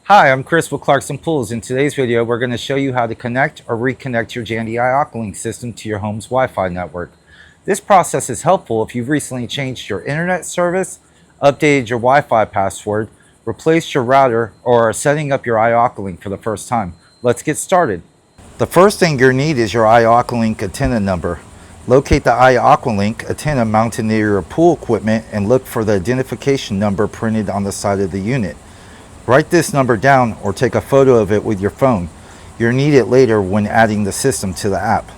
Hi, I'm Chris with Clarkson Pools. In today's video, we're going to show you how to connect or reconnect your Jandy iAquaLink system to your home's Wi-Fi network. This process is helpful if you've recently changed your internet service, updated your Wi-Fi password, replaced your router, or are setting up your iAquaLink for the first time. Let's get started. The first thing you'll need is your iAquaLink antenna number. Locate the iAquaLink antenna mounted near your pool equipment and look for the identification number printed on the side of the unit. Write this number down or take a photo of it with your phone. You'll need it later when adding the system to the app.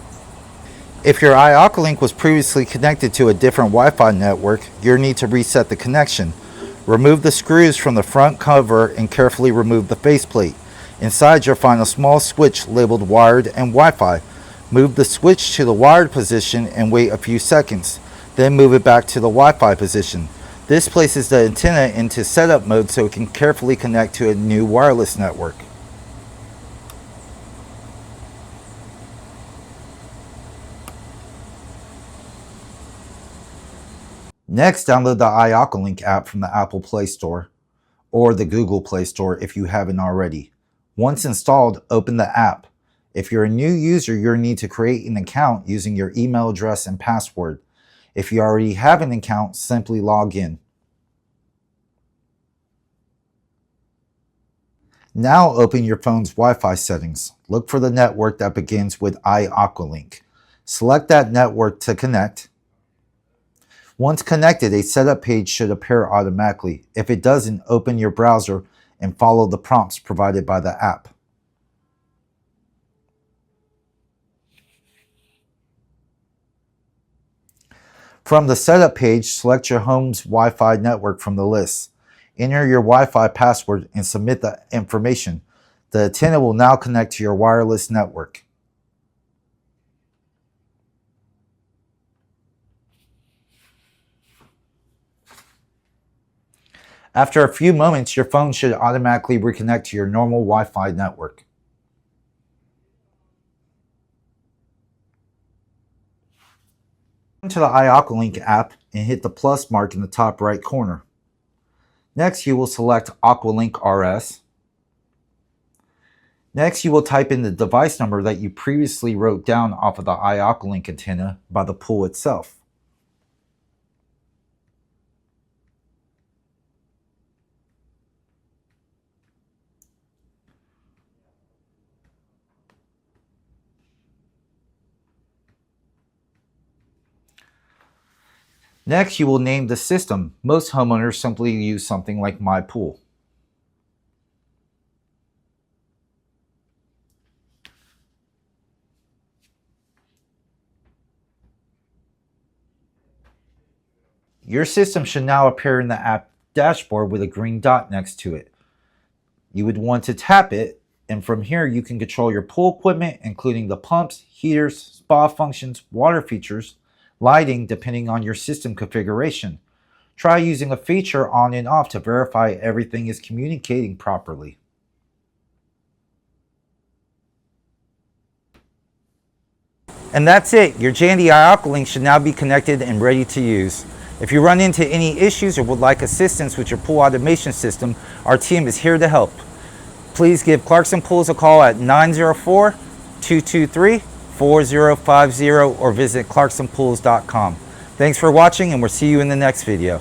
If your iAquaLink was previously connected to a different Wi-Fi network, you'll need to reset the connection. Remove the screws from the front cover and carefully remove the faceplate. Inside you'll find a small switch labeled wired and Wi-Fi. Move the switch to the wired position and wait a few seconds. Then move it back to the Wi-Fi position. This places the antenna into setup mode so it can carefully connect to a new wireless network. Next, download the iAquaLink app from the Apple Play Store or the Google Play Store if you haven't already. Once installed, open the app. If you're a new user, you'll need to create an account using your email address and password. If you already have an account, simply log in. Now open your phone's Wi-Fi settings. Look for the network that begins with iAquaLink. Select that network to connect. Once connected, a setup page should appear automatically. If it doesn't, open your browser and follow the prompts provided by the app. From the setup page, select your home's Wi-Fi network from the list. Enter your Wi-Fi password and submit the information. The antenna will now connect to your wireless network. After a few moments, your phone should automatically reconnect to your normal Wi-Fi network. Go to the iAquaLink app and hit the plus mark in the top right corner. Next, you will select AquaLink RS. Next, you will type in the device number that you previously wrote down off of the iAquaLink antenna by the pool itself. Next, you will name the system. Most homeowners simply use something like My Pool. Your system should now appear in the app dashboard with a green dot next to it. You would want to tap it, and from here you can control your pool equipment, including the pumps, heaters, spa functions, water features, lighting depending on your system configuration. Try using a feature on and off to verify everything is communicating properly. And that's it. Your Jandy iAquaLink should now be connected and ready to use. If you run into any issues or would like assistance with your pool automation system, our team is here to help. Please give Clarkson Pools a call at 904-223-4050 or visit clarksonpools.com. Thanks for watching, and we'll see you in the next video.